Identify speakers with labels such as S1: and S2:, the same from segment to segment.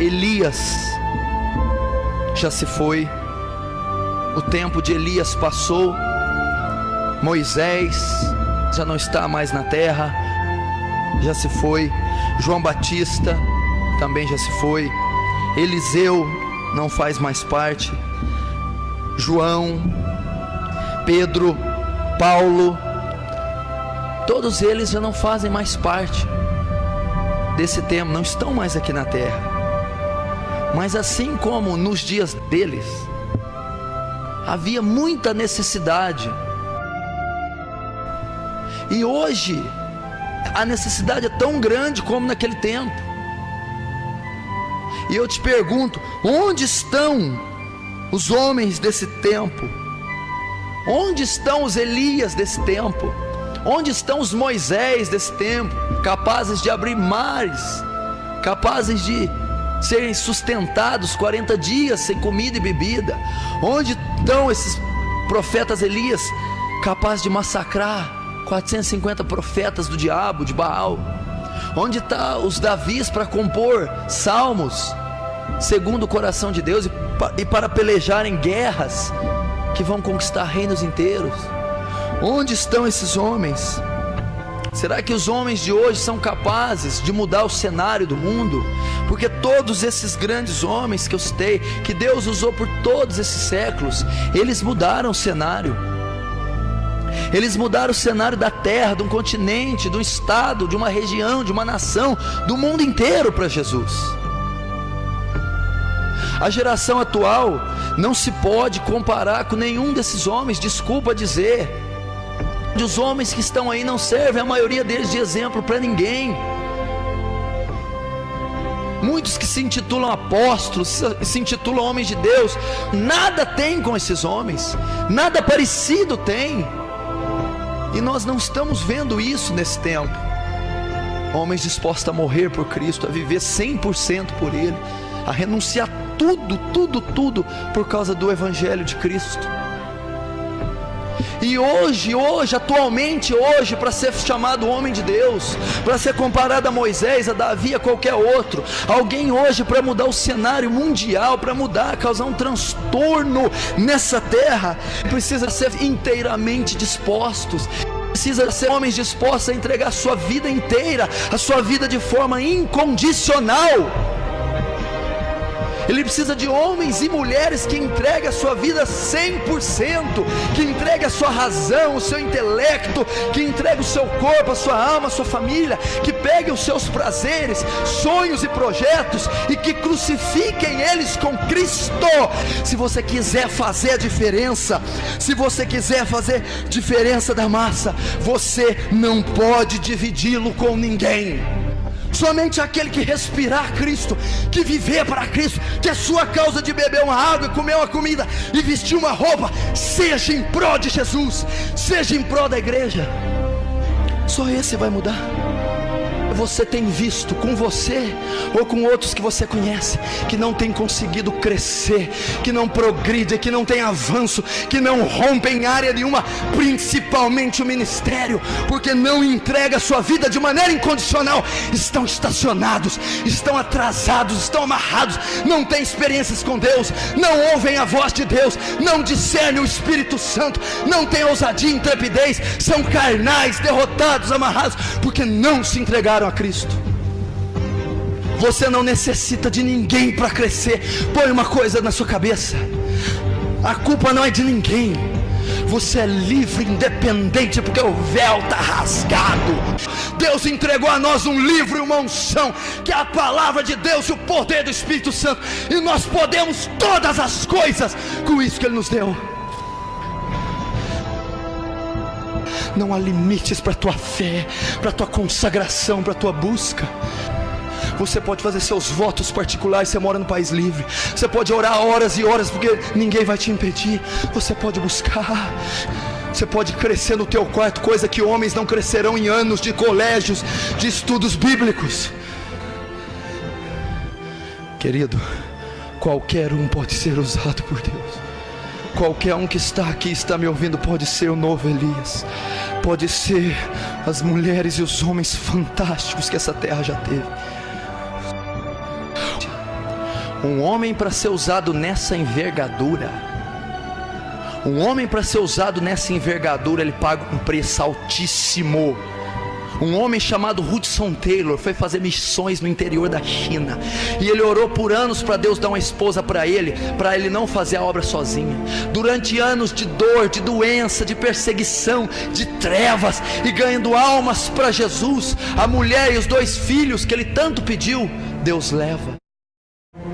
S1: Elias já se foi, o tempo de Elias passou. Moisés já não está mais na terra, já se foi. João Batista também já se foi. Eliseu não faz mais parte. João, Pedro, Paulo, todos eles já não fazem mais parte desse tempo, não estão mais aqui na terra. Mas assim como nos dias deles havia muita necessidade, e hoje a necessidade é tão grande como naquele tempo. E eu te pergunto, onde estão os homens desse tempo? Onde estão os Elias desse tempo? Onde estão os Moisés desse tempo, capazes de abrir mares, capazes de serem sustentados 40 dias sem comida e bebida? Onde estão esses profetas Elias, capazes de massacrar 450 profetas do diabo, de Baal? Onde estão os Davis para compor salmos segundo o coração de Deus e para pelejar em guerras que vão conquistar reinos inteiros? Onde estão esses homens? Será que os homens de hoje são capazes de mudar o cenário do mundo? Porque todos esses grandes homens que eu citei, que Deus usou por todos esses séculos, eles mudaram o cenário. Eles mudaram o cenário da terra, de um continente, de um estado, de uma região, de uma nação, do mundo inteiro para Jesus. A geração atual não se pode comparar com nenhum desses homens, desculpa dizer. Os homens que estão aí não servem, a maioria deles, de exemplo para ninguém. Muitos que se intitulam apóstolos, se intitulam homens de Deus, nada tem com esses homens, nada parecido tem. E nós não estamos vendo isso nesse tempo. Homens dispostos a morrer por Cristo, a viver 100% por Ele, a renunciar tudo por causa do Evangelho de Cristo. E hoje, atualmente, para ser chamado homem de Deus, para ser comparado a Moisés, a Davi, a qualquer outro, alguém hoje para mudar o cenário mundial, para mudar, causar um transtorno nessa terra, precisa ser inteiramente dispostos. Precisa ser homens dispostos a entregar a sua vida inteira, a sua vida de forma incondicional. Ele precisa de homens e mulheres que entreguem a sua vida 100%, que entreguem a sua razão, o seu intelecto, que entreguem o seu corpo, a sua alma, a sua família, que peguem os seus prazeres, sonhos e projetos e que crucifiquem eles com Cristo. Se você quiser fazer a diferença, se você quiser fazer diferença da massa, você não pode dividi-lo com ninguém. Somente aquele que respirar Cristo, que viver para Cristo, que a sua causa de beber uma água e comer uma comida e vestir uma roupa seja em prol de Jesus, seja em prol da igreja, só esse vai mudar. Você tem visto com você ou com outros que você conhece, que não tem conseguido crescer, que não progride, que não tem avanço, que não rompe em área nenhuma, principalmente o ministério, porque não entrega a sua vida de maneira incondicional, estão estacionados, estão atrasados, estão amarrados, não têm experiências com Deus, não ouvem a voz de Deus, não discernem o Espírito Santo, não têm ousadia e intrepidez, são carnais, derrotados, amarrados, porque não se entregaram a Cristo. Você não necessita de ninguém para crescer. Põe uma coisa na sua cabeça: a culpa não é de ninguém. Você é livre, independente, porque o véu está rasgado. Deus entregou a nós um livro e uma unção, que é a palavra de Deus e o poder do Espírito Santo, e nós podemos todas as coisas com isso que Ele nos deu. Não há limites para a tua fé, para a tua consagração, para a tua busca. Você pode fazer seus votos particulares, você mora no país livre. Você pode orar horas e horas, porque ninguém vai te impedir. Você pode buscar. Você pode crescer no teu quarto, coisa que homens não crescerão em anos de colégios, de estudos bíblicos. Querido, qualquer um pode ser usado por Deus. Qualquer um que está aqui, está me ouvindo, pode ser o novo Elias. Pode ser as mulheres e os homens fantásticos que essa terra já teve. Um homem para ser usado nessa envergadura, ele paga um preço altíssimo. Um homem chamado Hudson Taylor foi fazer missões no interior da China, e ele orou por anos para Deus dar uma esposa para ele não fazer a obra sozinho. Durante anos de dor, de doença, de perseguição, de trevas, e ganhando almas para Jesus, a mulher e os 2 filhos que ele tanto pediu, Deus leva.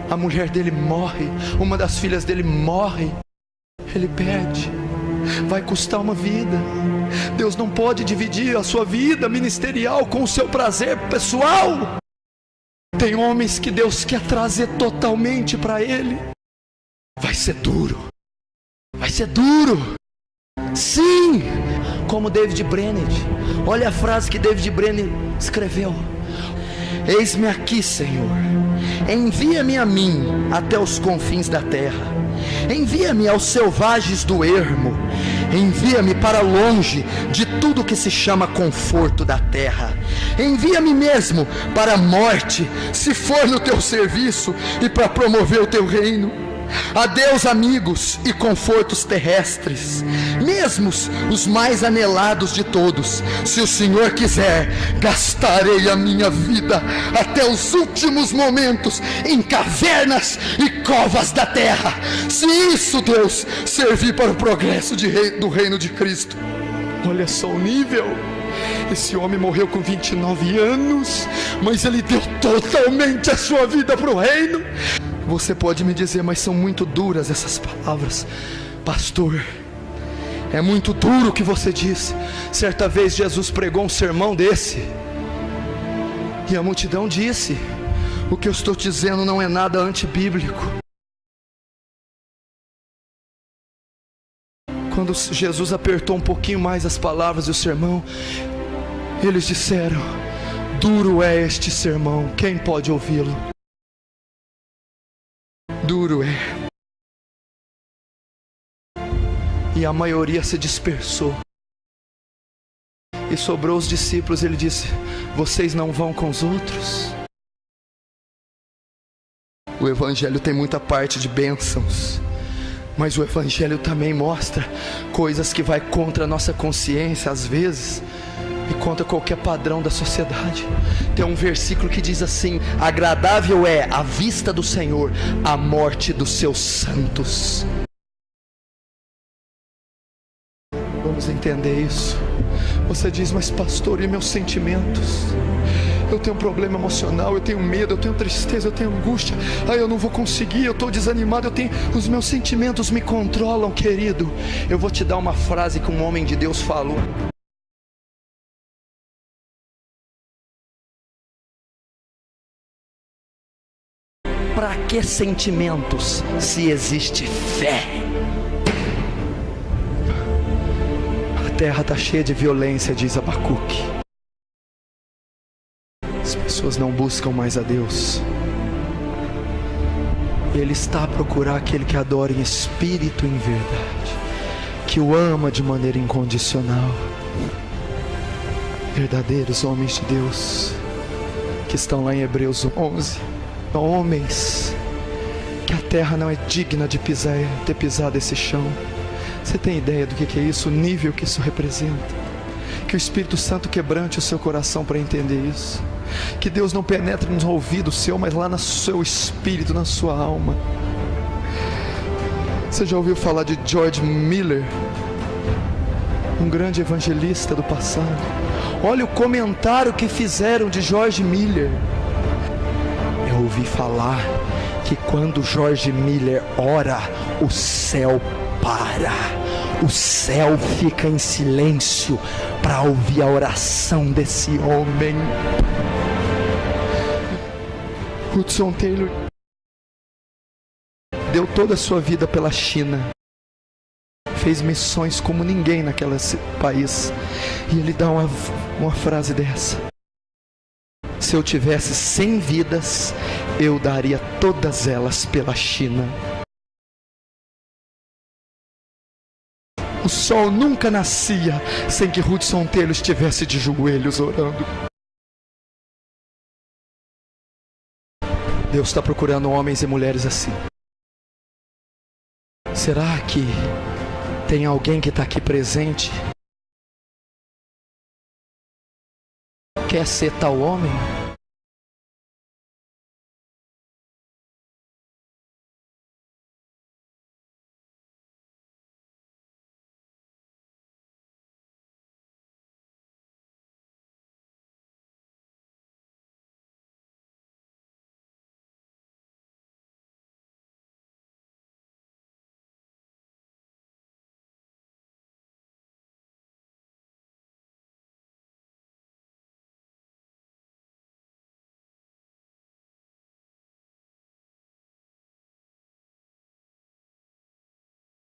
S1: A mulher dele morre, uma das filhas dele morre, ele perde. Vai custar uma vida. Deus não pode dividir a sua vida ministerial com o seu prazer pessoal. Tem homens que Deus quer trazer totalmente para Ele. Vai ser duro. Sim, como David Brainerd. Olha a frase que David Brainerd escreveu: eis-me aqui, Senhor, envia-me a mim até os confins da terra. Envia-me aos selvagens do ermo. Envia-me para longe de tudo que se chama conforto da terra. Envia-me mesmo para a morte, se for no teu serviço e para promover o teu reino. Adeus amigos e confortos terrestres, mesmo os mais anelados de todos. Se o Senhor quiser, gastarei a minha vida até os últimos momentos em cavernas e covas da terra, se isso, Deus, servir para o progresso do reino de Cristo. Olha só o nível. Esse homem morreu com 29 anos, mas ele deu totalmente a sua vida para o reino. Você pode me dizer, mas são muito duras essas palavras, pastor. É muito duro o que você disse. Certa vez Jesus pregou um sermão desse, e a multidão disse: o que eu estou dizendo não é nada antibíblico. Quando Jesus apertou um pouquinho mais as palavras do sermão, eles disseram: duro é este sermão, quem pode ouvi-lo? Duro é. E a maioria se dispersou, e sobrou os discípulos. Ele disse: vocês não vão com os outros? O Evangelho tem muita parte de bênçãos, mas o Evangelho também mostra coisas que vai contra a nossa consciência às vezes, e contra qualquer padrão da sociedade. Tem um versículo que diz assim: agradável é à vista do Senhor a morte dos seus santos. Vamos entender isso. Você diz: mas pastor, e meus sentimentos? Eu tenho um problema emocional, eu tenho medo, eu tenho tristeza, eu tenho angústia. Eu não vou conseguir, eu estou desanimado, os meus sentimentos me controlam. Querido, eu vou te dar uma frase que um homem de Deus falou: para que sentimentos se existe fé? A terra está cheia de violência, diz Abacuque. As pessoas não buscam mais a Deus. Ele está a procurar aquele que adora em espírito e em verdade, que o ama de maneira incondicional. Verdadeiros homens de Deus, que estão lá em Hebreus 11. Homens que a terra não é digna de ter pisado esse chão. Você tem ideia do que é isso? O nível que isso representa? Que o Espírito Santo quebrante o seu coração para entender isso. Que Deus não penetre nos ouvidos seu, mas lá no seu espírito, na sua alma. Você já ouviu falar de George Miller? Um grande evangelista do passado. Olha o comentário que fizeram de George Miller. Eu ouvi falar que quando George Miller ora, o céu para. O céu fica em silêncio para ouvir a oração desse homem. Hudson Taylor deu toda a sua vida pela China, fez missões como ninguém naquele país, e ele dá uma frase dessa: se eu tivesse 100 vidas, eu daria todas elas pela China. O sol nunca nascia sem que Hudson Taylor estivesse de joelhos orando. Deus está procurando homens e mulheres assim. Será que tem alguém que está aqui presente? Quer ser tal homem?